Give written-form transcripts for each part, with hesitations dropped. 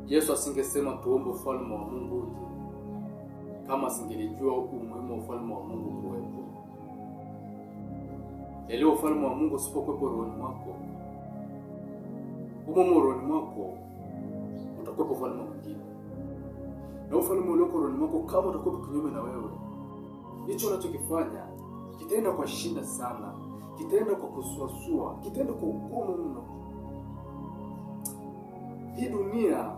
Yesu asingesema tuombe ufalme wa Mungu uje kama asingelijua umuhimu wa ufalme wa Mungu kuwepo. Leo ufalme wa Mungu usipokuwepo rohoni mwako, rohoni mwako utakuwepo ufalme mwingine. Na ufalme ulioko rohoni mwako kama utakuwepo kinyume na wewe, hicho unachokifanya kitaenda kwa shida sana, kitaenda kwa kusuasua, kitaenda kwa ugumu mno. Hii dunia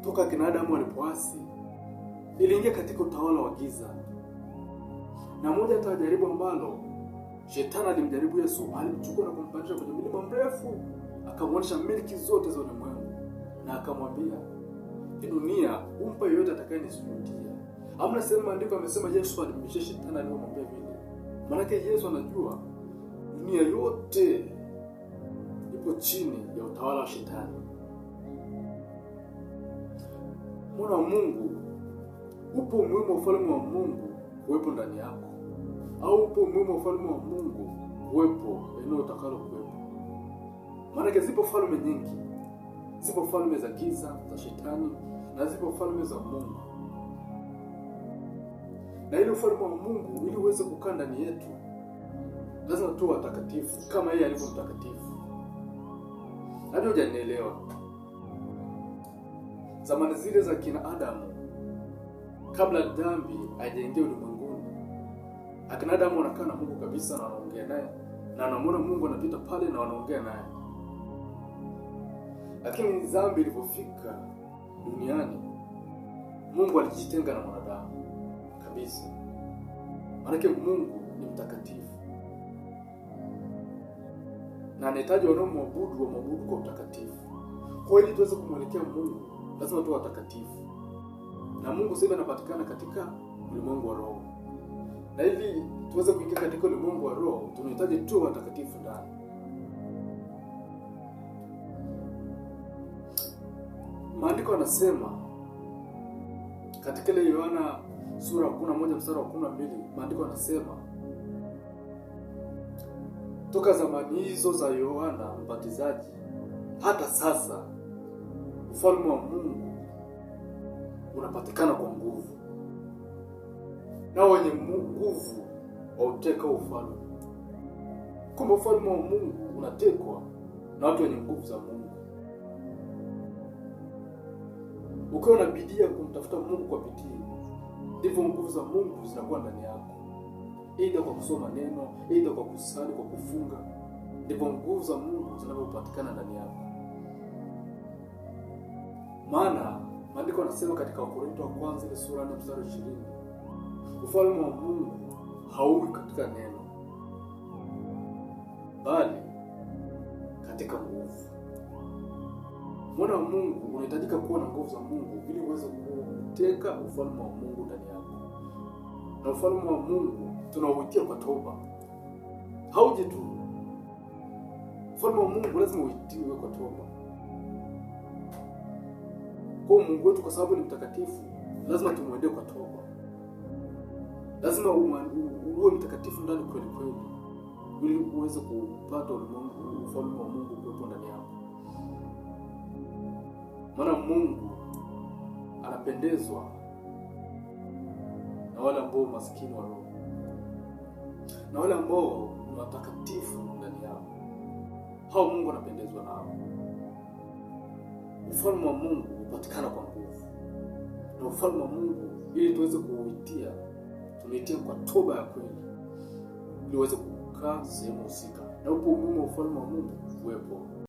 toka kina Adamu walipoasi iliingia katika utawala wa giza. Na moja ya jaribu ambalo Shetani alimjaribu Yesu, alimchukua na kumpandisha kwenye mlima mrefu, akamwonyesha miliki zote za ulimwengu na akamwambia, hii dunia umpa yeyote atakayenisujudia. Hamna sehemu maandiko amesema Yesu alimshia Shetani aliyomwambia vile. Maana Yesu anajua dunia yote ipo chini ya utawala wa Shetani. Mwana wa Mungu, upo umuhimu wa ufalme wa Mungu kuwepo ndani yako, au upo umuhimu wa ufalme wa Mungu kuwepo eneo utakalo kuwepo. Maana zipo falme nyingi. Zipo falme za giza za Shetani na zipo falme za Mungu. Na ile ufalme wa Mungu ili uweze kukaa ndani yetu, lazima tuwe watakatifu kama yeye alivyo mtakatifu. Hadi hujanielewa. Zamani zile za kina Adamu, kabla dhambi haijaingia ulimwenguni, akina Adamu wanakaa na Mungu kabisa na wanaongea naye, na anamuona Mungu anapita pale na wanaongea naye. Lakini dhambi ilipofika duniani, Mungu alijitenga na mwanadamu kabisa. Maana Mungu ni mtakatifu, na anahitaji wanaomwabudu wamwabudu kwa utakatifu. Kwa hiyo ili tuweze kumwelekea Mungu, lazima tuwe watakatifu. Na Mungu sasa anapatikana katika ulimwengu wa roho. Na ili tuweze kuingia katika ulimwengu wa roho, tunahitaji tuwe watakatifu ndani. Maandiko yanasema katika ile Yohana sura 11 mstari wa 12, maandiko yanasema toka zamani hizo za Yohana Mbatizaji hata sasa ufalme wa Mungu unapatikana kwa nguvu, na wenye nguvu wauteka ufalme. Kumbe ufalme wa Mungu unatekwa na watu wenye nguvu za Mungu. Ukiwa na bidii ya kumtafuta Mungu kwa bidii, ndivyo nguvu za Mungu zinakuwa ndani yako. Aidha kwa kusoma neno, aidha kwa kusali, kwa kufunga, ndivyo nguvu za Mungu zinavyopatikana ndani yako. Maana maandiko yanasema katika Wakorintho wa kwanza ile sura 4 mstari 20, ufalme wa Mungu hauwi katika neno, bali katika nguvu. Mwana wa Mungu unahitajika kuwa na nguvu za Mungu ili uweze kuteka ufalme wa Mungu ndani yako. Na ufalme wa Mungu tunauitia kwa toba. Hauji tu. Ufalme wa Mungu lazima uitiwe kwa toba. Kwa Mungu wetu, kwa sababu ni mtakatifu, lazima tumwendee kwa toba. Lazima uwe mtakatifu ndani kweli kweli, ili uweze kupata ulimwengu, ufalme wa Mungu kuwepo ndani yako. Maana Mungu anapendezwa na wale ambao maskini wa roho, na wale ambao ni watakatifu ndani yao. Hao Mungu anapendezwa nao. Ufalme wa Mungu upatikana kwa nguvu. Na ufalme wa Mungu ili tuweze kuuitia, tunaitia kwa toba ya kweli, ili uweze kukaa sehemu husika. Na upo umuhimu wa ufalme wa Mungu uwepo.